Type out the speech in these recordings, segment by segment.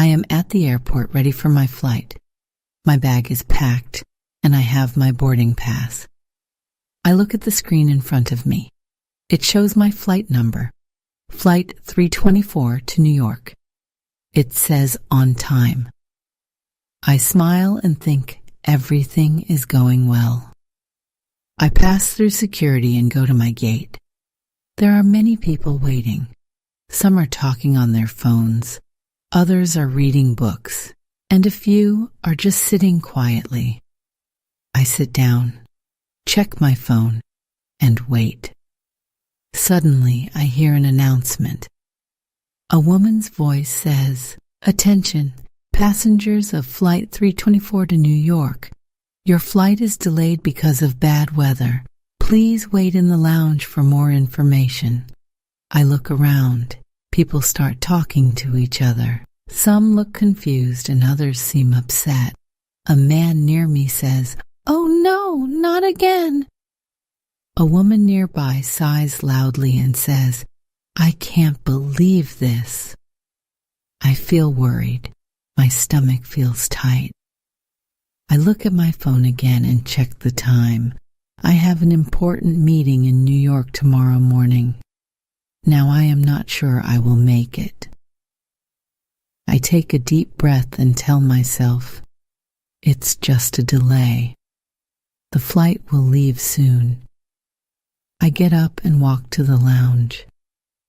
I am at the airport ready for my flight. My bag is packed, and I have my boarding pass. I look at the screen in front of me. It shows my flight number, Flight 324 to New York. It says on time. I smile and think everything is going well. I pass through security and go to my gate. There are many people waiting. Some are talking on their phones, others are reading books, and a few are just sitting quietly. I sit down, check my phone, and wait. Suddenly, I hear an announcement. A woman's voice says, "Attention, passengers of Flight 324 to New York. Your flight is delayed because of bad weather. Please wait in the lounge for more information." I look around. People start talking to each other. Some look confused and others seem upset. A man near me says, "Oh no, not again." A woman nearby sighs loudly and says, "I can't believe this." I feel worried. My stomach feels tight. I look at my phone again and check the time. I have an important meeting in New York tomorrow morning. Now I am not sure I will make it. I take a deep breath and tell myself, it's just a delay. The flight will leave soon. I get up and walk to the lounge.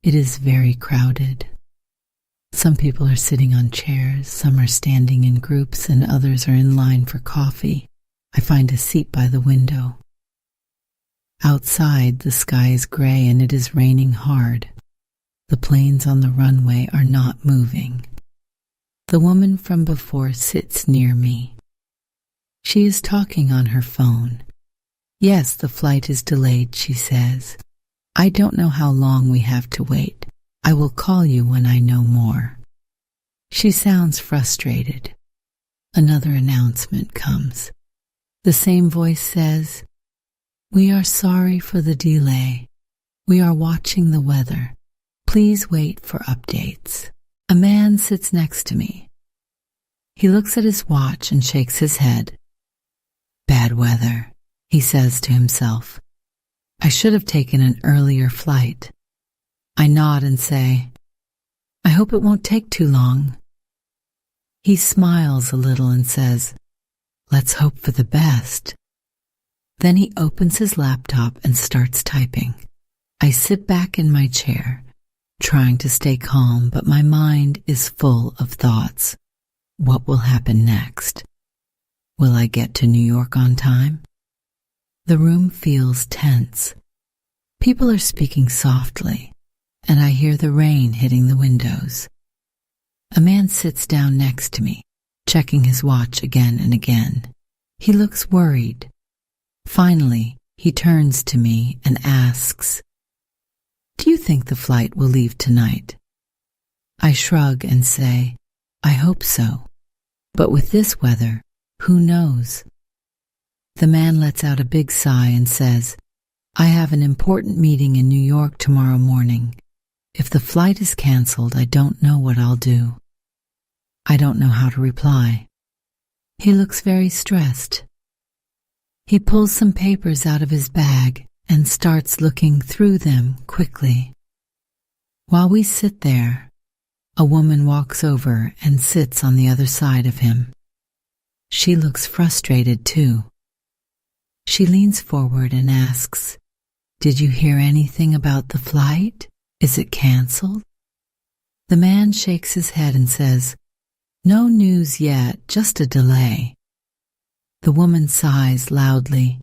It is very crowded. Some people are sitting on chairs, some are standing in groups, and others are in line for coffee. I find a seat by the window. Outside, the sky is gray and it is raining hard. The planes on the runway are not moving. The woman from before sits near me. She is talking on her phone. "Yes, the flight is delayed," she says. "I don't know how long we have to wait. I will call you when I know more." She sounds frustrated. Another announcement comes. The same voice says, "We are sorry for the delay. We are watching the weather. Please wait for updates." A man sits next to me. He looks at his watch and shakes his head. "Bad weather," he says to himself. "I should have taken an earlier flight." I nod and say, "I hope it won't take too long." He smiles a little and says, "Let's hope for the best." Then he opens his laptop and starts typing. I sit back in my chair, trying to stay calm, but my mind is full of thoughts. What will happen next? Will I get to New York on time? The room feels tense. People are speaking softly, and I hear the rain hitting the windows. A man sits down next to me, checking his watch again and again. He looks worried. Finally, he turns to me and asks, "Do you think the flight will leave tonight?" I shrug and say, "I hope so. But with this weather, who knows?" The man lets out a big sigh and says, "I have an important meeting in New York tomorrow morning. If the flight is canceled, I don't know what I'll do." I don't know how to reply. He looks very stressed. He pulls some papers out of his bag and starts looking through them quickly. While we sit there, a woman walks over and sits on the other side of him. She looks frustrated too. She leans forward and asks, "Did you hear anything about the flight? Is it canceled?" The man shakes his head and says, "No news yet, just a delay." The woman sighs loudly.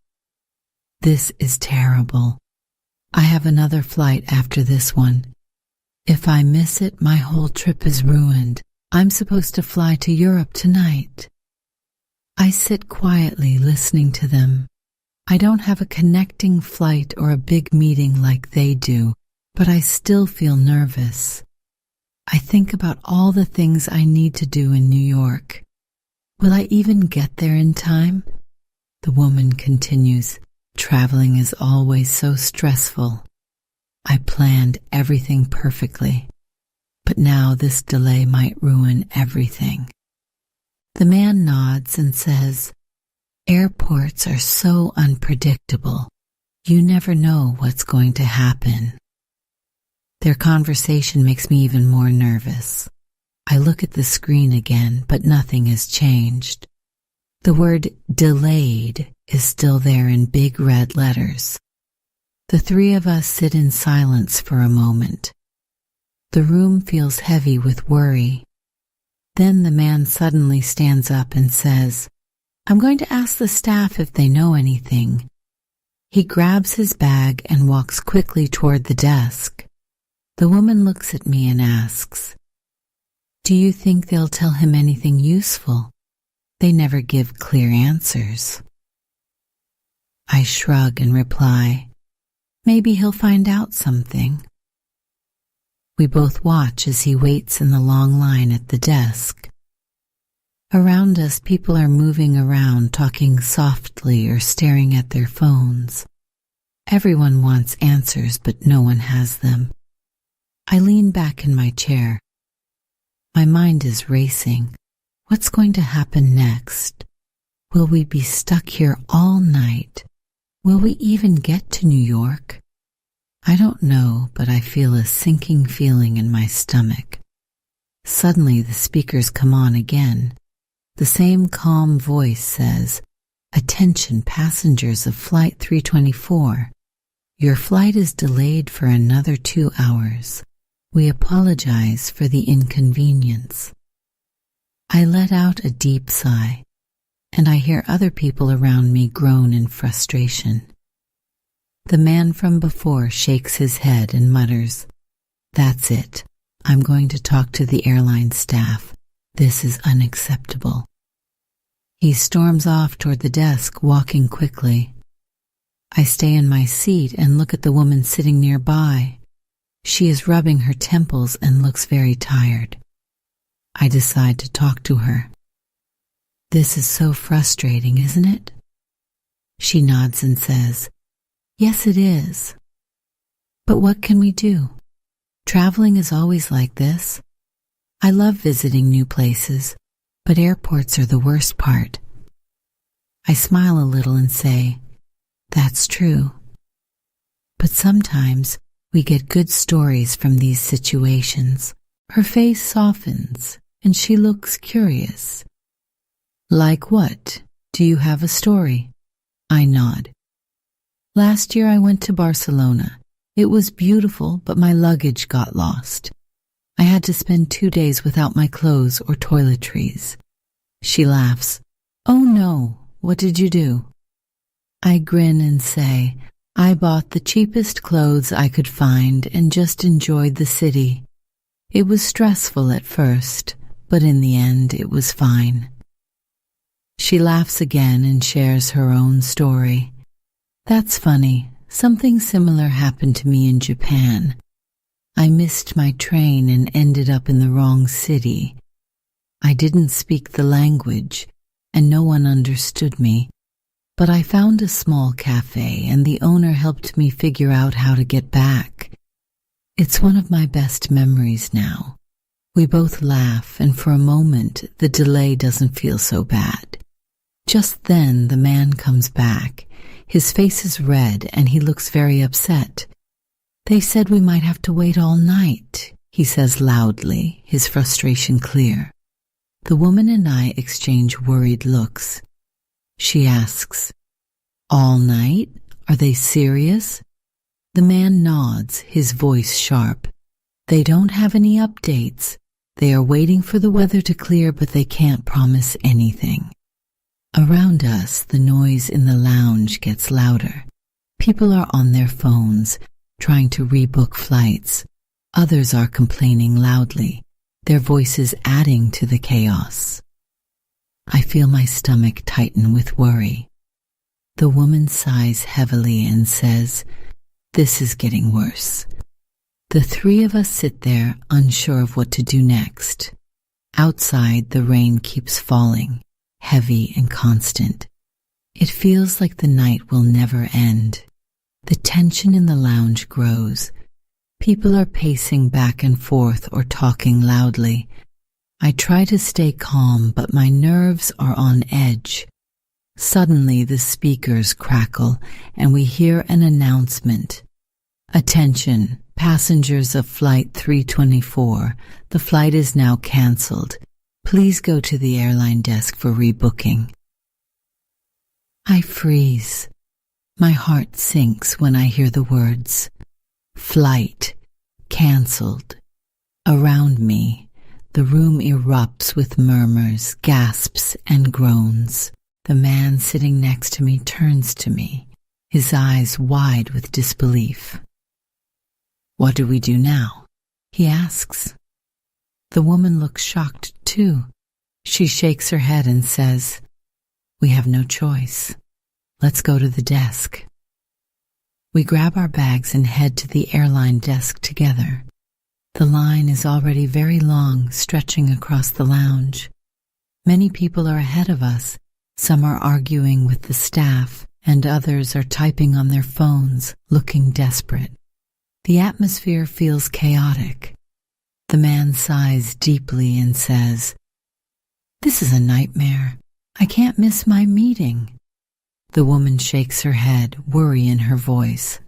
"This is terrible. I have another flight after this one. If I miss it, my whole trip is ruined. I'm supposed to fly to Europe tonight." I sit quietly listening to them. I don't have a connecting flight or a big meeting like they do, but I still feel nervous. I think about all the things I need to do in New York. Will I even get there in time? The woman continues, "Traveling is always so stressful. I planned everything perfectly, but now this delay might ruin everything. The man nods and says, "Airports are so unpredictable. You never know what's going to happen." Their conversation makes me even more nervous. I look at the screen again, but nothing has changed. The word delayed is still there in big red letters. The three of us sit in silence for a moment. The room feels heavy with worry. Then the man suddenly stands up and says, "I'm going to ask the staff if they know anything." He grabs his bag and walks quickly toward the desk. The woman looks at me and asks, "Do you think they'll tell him anything useful? They never give clear answers." I shrug and reply, "Maybe he'll find out something." We both watch as he waits in the long line at the desk. Around us, people are moving around, talking softly or staring at their phones. Everyone wants answers, but no one has them. I lean back in my chair. My mind is racing. What's going to happen next? Will we be stuck here all night? Will we even get to New York? I don't know, but I feel a sinking feeling in my stomach. Suddenly the speakers come on again. The same calm voice says, "Attention passengers of Flight 324. Your flight is delayed for another 2 hours. We apologize for the inconvenience." I let out a deep sigh, and I hear other people around me groan in frustration. The man from before shakes his head and mutters, "That's it. I'm going to talk to the airline staff. This is unacceptable." He storms off toward the desk, walking quickly. I stay in my seat and look at the woman sitting nearby. She is rubbing her temples and looks very tired. I decide to talk to her. "This is so frustrating, isn't it?" She nods and says, "Yes, it is. But what can we do? Traveling is always like this. I love visiting new places, but airports are the worst part." I smile a little and say, "That's true. But sometimes we get good stories from these situations." Her face softens, and she looks curious. "Like what? Do you have a story?" I nod. "Last year I went to Barcelona. It was beautiful, but my luggage got lost. I had to spend 2 days without my clothes or toiletries." She laughs. "Oh no, what did you do?" I grin and say, "I bought the cheapest clothes I could find and just enjoyed the city. It was stressful at first, but in the end it was fine." She laughs again and shares her own story. "That's funny. Something similar happened to me in Japan. I missed my train and ended up in the wrong city. I didn't speak the language, and no one understood me. But I found a small cafe, and the owner helped me figure out how to get back. It's one of my best memories now." We both laugh, and for a moment, the delay doesn't feel so bad. Just then, the man comes back. His face is red, and he looks very upset. "They said we might have to wait all night," he says loudly, his frustration clear. The woman and I exchange worried looks. She asks, "All night? Are they serious?" The man nods, his voice sharp. "They don't have any updates. They are waiting for the weather to clear, but they can't promise anything." Around us, the noise in the lounge gets louder. People are on their phones, trying to rebook flights. Others are complaining loudly, their voices adding to the chaos. I feel my stomach tighten with worry. The woman sighs heavily and says, "This is getting worse." The three of us sit there, unsure of what to do next. Outside, the rain keeps falling, heavy and constant. It feels like the night will never end. The tension in the lounge grows. People are pacing back and forth or talking loudly. I try to stay calm, but my nerves are on edge. Suddenly, the speakers crackle, and we hear an announcement. Attention, passengers of Flight 324. The flight is now cancelled. Please go to the airline desk for rebooking. I freeze. My heart sinks when I hear the words. Flight cancelled. Around me, the room erupts with murmurs, gasps, and groans. The man sitting next to me turns to me, his eyes wide with disbelief. What do we do now? He asks. The woman looks shocked too. She shakes her head and says, We have no choice. Let's go to the desk. We grab our bags and head to the airline desk together. The line is already very long, stretching across the lounge. Many people are ahead of us. Some are arguing with the staff, and others are typing on their phones, looking desperate. The atmosphere feels chaotic. The man sighs deeply and says, This is a nightmare. I can't miss my meeting. The woman shakes her head, worry in her voice.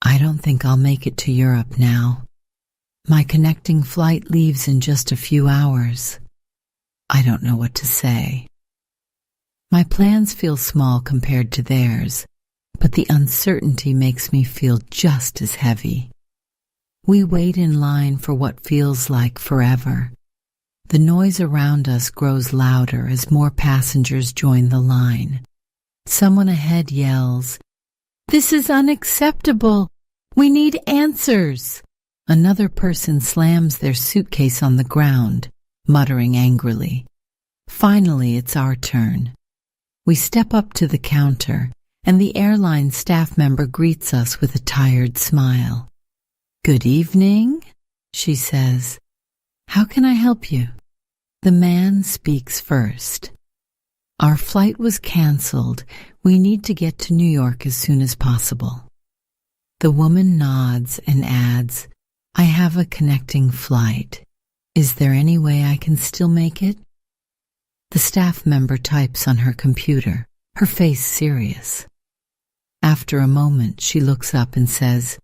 I don't think I'll make it to Europe now. My connecting flight leaves in just a few hours. I don't know what to say. My plans feel small compared to theirs, but the uncertainty makes me feel just as heavy. We wait in line for what feels like forever. The noise around us grows louder as more passengers join the line. Someone ahead yells, This is unacceptable! We need answers! Another person slams their suitcase on the ground, muttering angrily. Finally, it's our turn. We step up to the counter, and the airline staff member greets us with a tired smile. Good evening, she says. How can I help you? The man speaks first. Our flight was cancelled. We need to get to New York as soon as possible. The woman nods and adds, I have a connecting flight. Is there any way I can still make it? The staff member types on her computer, her face serious. After a moment, she looks up and says,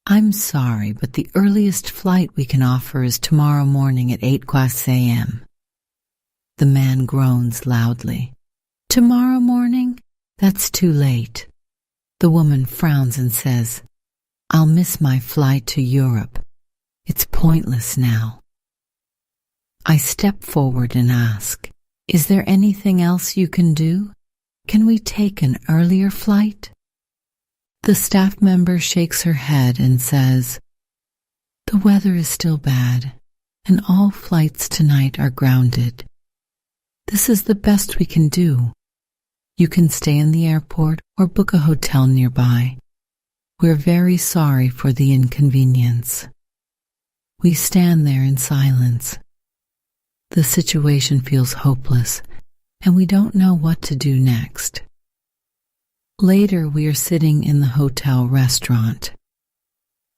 I'm sorry, but the earliest flight we can offer is tomorrow morning at 8 a.m. The man groans loudly. Tomorrow morning? That's too late. The woman frowns and says, I'll miss my flight to Europe. It's pointless now. I step forward and ask, Is there anything else you can do? Can we take an earlier flight? The staff member shakes her head and says, The weather is still bad, and all flights tonight are grounded. This is the best we can do. You can stay in the airport or book a hotel nearby. We're very sorry for the inconvenience. We stand there in silence. The situation feels hopeless, and we don't know what to do next. Later, we are sitting in the hotel restaurant.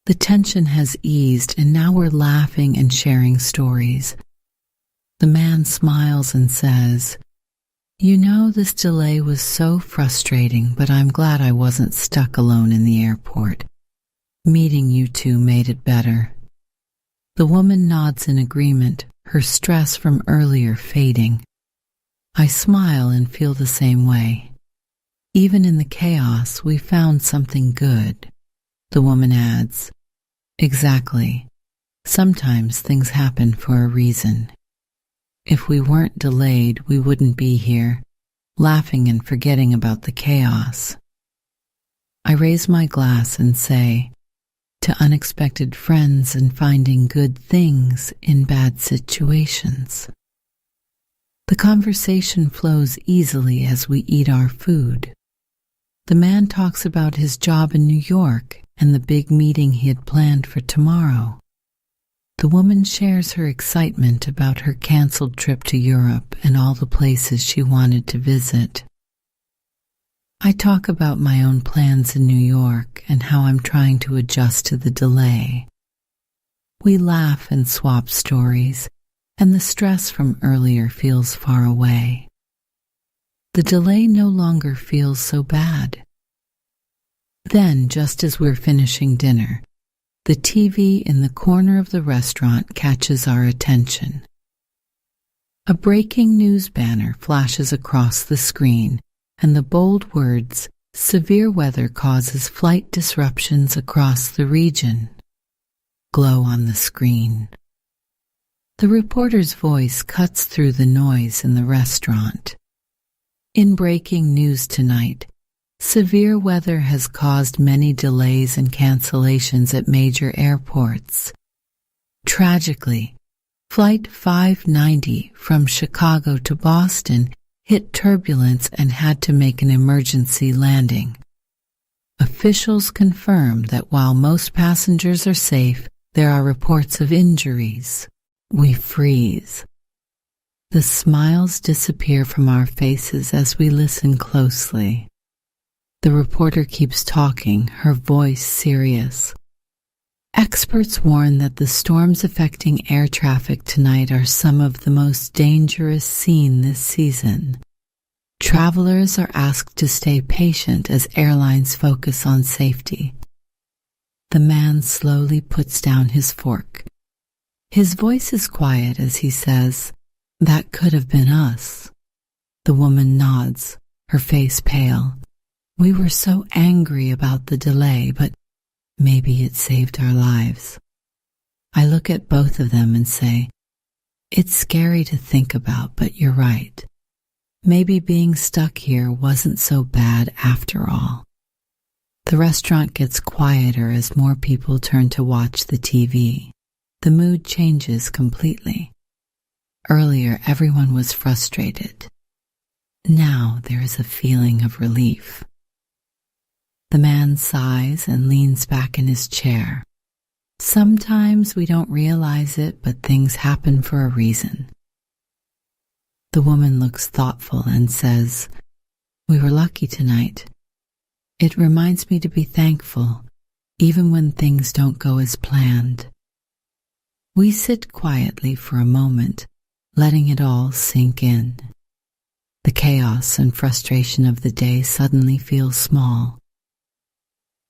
The tension has eased, and now we're laughing and sharing stories. The man smiles and says, You know, this delay was so frustrating, but I'm glad I wasn't stuck alone in the airport. Meeting you two made it better. The woman nods in agreement, her stress from earlier fading. I smile and feel the same way. Even in the chaos, we found something good. The woman adds, Exactly. Sometimes things happen for a reason. If we weren't delayed, we wouldn't be here, laughing and forgetting about the chaos. I raise my glass and say, To unexpected friends and finding good things in bad situations. The conversation flows easily as we eat our food. The man talks about his job in New York and the big meeting he had planned for tomorrow. The woman shares her excitement about her canceled trip to Europe and all the places she wanted to visit. I talk about my own plans in New York and how I'm trying to adjust to the delay. We laugh and swap stories, and the stress from earlier feels far away. The delay no longer feels so bad. Then, just as we're finishing dinner, the TV in the corner of the restaurant catches our attention. A breaking news banner flashes across the screen, and the bold words, "Severe weather causes flight disruptions across the region," glow on the screen. The reporter's voice cuts through the noise in the restaurant. In breaking news tonight, severe weather has caused many delays and cancellations at major airports. Tragically, Flight 590 from Chicago to Boston hit turbulence and had to make an emergency landing. Officials confirm that while most passengers are safe, there are reports of injuries. We freeze. The smiles disappear from our faces as we listen closely. The reporter keeps talking, her voice serious. Experts warn that the storms affecting air traffic tonight are some of the most dangerous seen this season. Travelers are asked to stay patient as airlines focus on safety. The man slowly puts down his fork. His voice is quiet as he says, "That could have been us." The woman nods, her face pale. "We were so angry about the delay, but maybe it saved our lives." I look at both of them and say, "It's scary to think about, but you're right. Maybe being stuck here wasn't so bad after all." The restaurant gets quieter as more people turn to watch the TV. The mood changes completely. Earlier, everyone was frustrated. Now there is a feeling of relief. The man sighs and leans back in his chair. Sometimes we don't realize it, but things happen for a reason. The woman looks thoughtful and says, "We were lucky tonight. It reminds me to be thankful, even when things don't go as planned." We sit quietly for a moment, letting it all sink in. The chaos and frustration of the day suddenly feel small.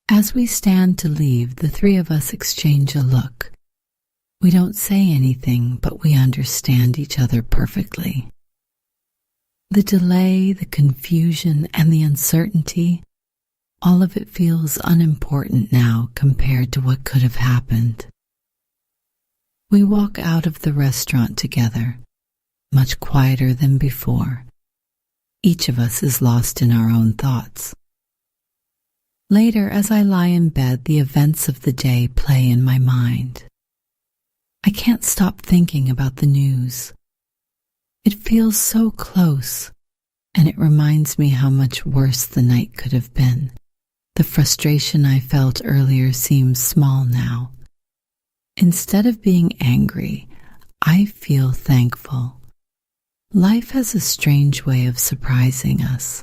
As we stand to leave, the three of us exchange a look. We don't say anything, but we understand each other perfectly. The delay, the confusion, and the uncertainty, all of it feels unimportant now compared to what could have happened. We walk out of the restaurant together, much quieter than before. Each of us is lost in our own thoughts. Later, as I lie in bed, the events of the day play in my mind. I can't stop thinking about the news. It feels so close, and it reminds me how much worse the night could have been. The frustration I felt earlier seems small now. Instead of being angry, I feel thankful. Life has a strange way of surprising us.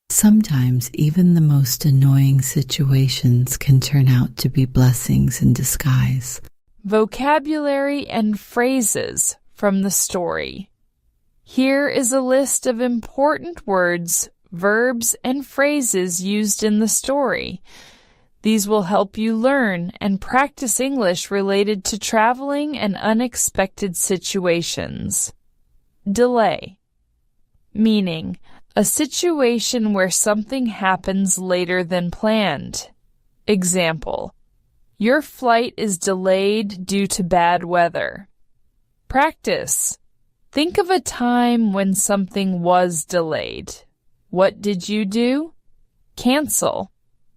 Sometimes even the most annoying situations can turn out to be blessings in disguise. Vocabulary and phrases from the story. Here is a list of important words, verbs, and phrases used in the story. These will help you learn and practice English related to traveling and unexpected situations. Delay. Meaning, a situation where something happens later than planned. Example, your flight is delayed due to bad weather. Practice. Think of a time when something was delayed. What did you do? Cancel.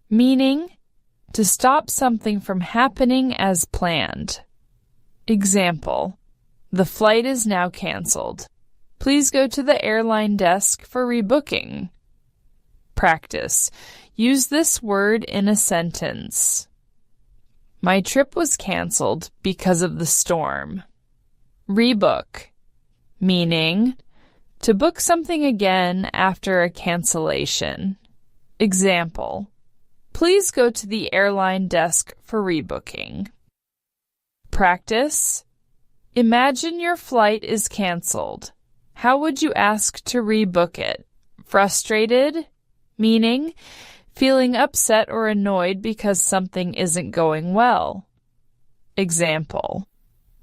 Meaning, to stop something from happening as planned. Example, the flight is now canceled. Please go to the airline desk for rebooking. Practice. Use this word in a sentence. My trip was canceled because of the storm. Rebook. Meaning, to book something again after a cancellation. Example: please go to the airline desk for rebooking. Practice: imagine your flight is canceled. How would you ask to rebook it? Frustrated, meaning feeling upset or annoyed because something isn't going well. Example: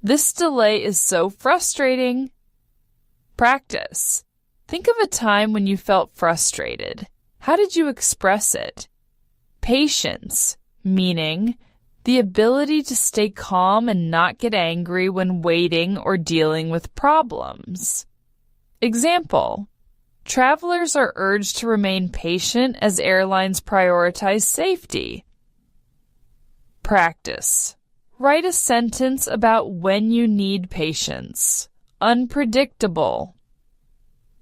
this delay is so frustrating. Practice: think of a time when you felt frustrated. How did you express it? Patience, meaning the ability to stay calm and not get angry when waiting or dealing with problems. Example: travelers are urged to remain patient as airlines prioritize safety. Practice: write a sentence about when you need patience. Unpredictable,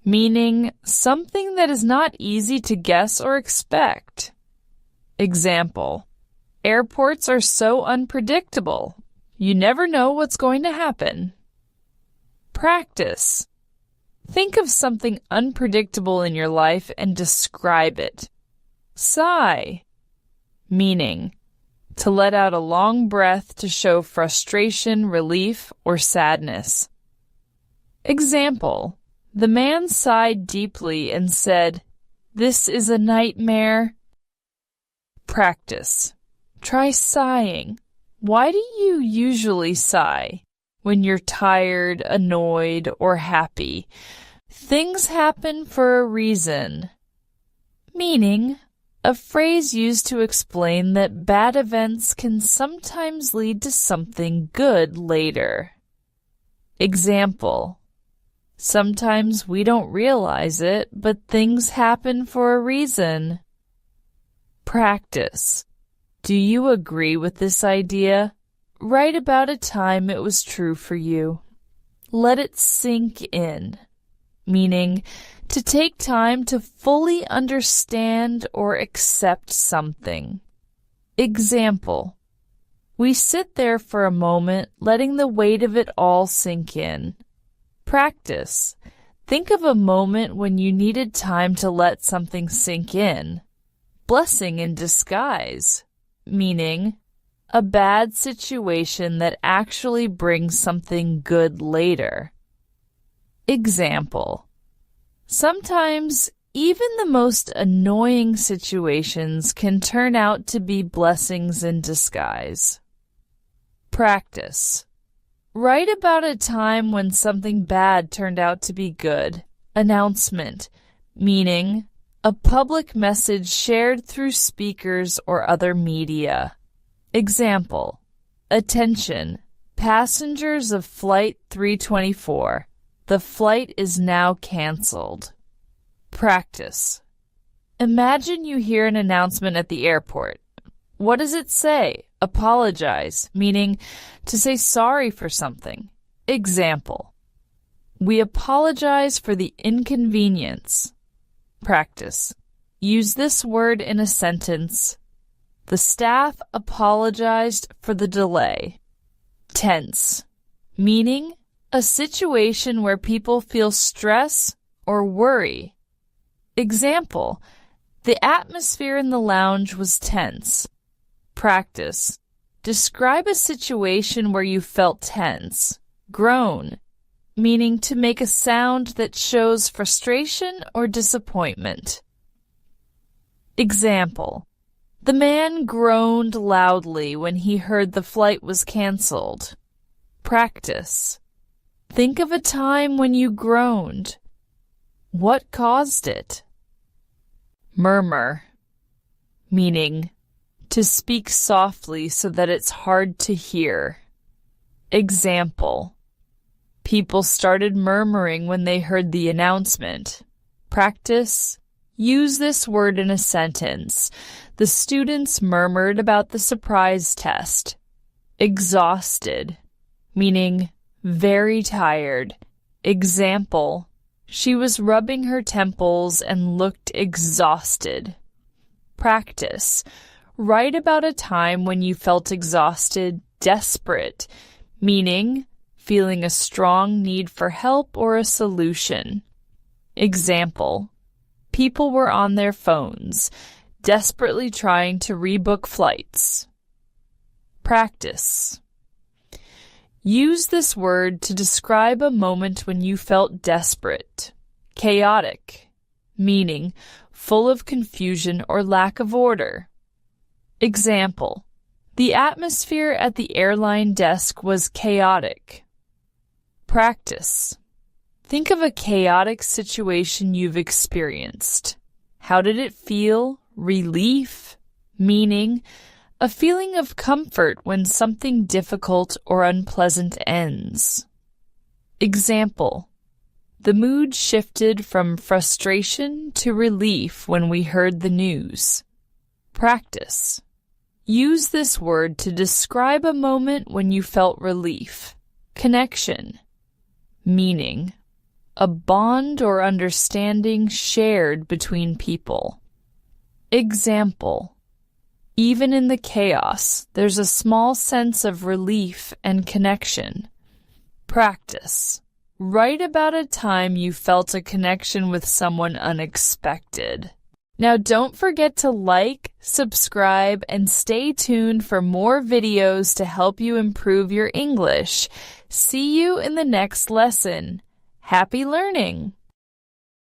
meaning something that is not easy to guess or expect. Example: airports are so unpredictable. You never know what's going to happen. Practice: think of something unpredictable in your life and describe it. Sigh, meaning to let out a long breath to show frustration, relief, or sadness. Example: the man sighed deeply and said, "This is a nightmare." Practice: try sighing. Why do you usually sigh? When you're tired, annoyed, or happy. Things happen for a reason. Meaning, a phrase used to explain that bad events can sometimes lead to something good later. Example: sometimes we don't realize it, but things happen for a reason. Practice: do you agree with this idea? Write about a time it was true for you. Let it sink in, meaning to take time to fully understand or accept something. Example: we sit there for a moment, letting the weight of it all sink in. Practice: think of a moment when you needed time to let something sink in. Blessing in disguise, meaning a bad situation that actually brings something good later. Example: sometimes even the most annoying situations can turn out to be blessings in disguise. Practice: write about a time when something bad turned out to be good. Announcement, meaning a public message shared through speakers or other media. Example: attention, passengers of Flight 324. The flight is now canceled. Practice: imagine you hear an announcement at the airport. What does it say? Apologize, meaning to say sorry for something. Example: we apologize for the inconvenience. Practice: use this word in a sentence. The staff apologized for the delay. Tense, meaning a situation where people feel stress or worry. Example: the atmosphere in the lounge was tense. Practice: describe a situation where you felt tense. Groan, meaning to make a sound that shows frustration or disappointment. Example: the man groaned loudly when he heard the flight was canceled. Practice: think of a time when you groaned. What caused it? Murmur, meaning to speak softly so that it's hard to hear. Example: people started murmuring when they heard the announcement. Practice: use this word in a sentence. The students murmured about the surprise test. Exhausted, meaning very tired. Example: she was rubbing her temples and looked exhausted. Practice: write about a time when you felt exhausted, desperate, meaning feeling a strong need for help or a solution. Example: people were on their phones. desperately trying to rebook flights. Practice. Use this word to describe a moment when you felt desperate, chaotic, meaning full of confusion or lack of order. Example: the atmosphere at the airline desk was chaotic. Practice. Think of a chaotic situation you've experienced. How did it feel? Relief, meaning a feeling of comfort when something difficult or unpleasant ends. Example: the mood shifted from frustration to relief when we heard the news. Practice. Use this word to describe a moment when you felt relief. Connection, meaning a bond or understanding shared between people. Example: even in the chaos, there's a small sense of relief and connection. Practice. Write about a time you felt a connection with someone unexpected. Now don't forget to like, subscribe, and stay tuned for more videos to help you improve your English. See you in the next lesson. Happy learning!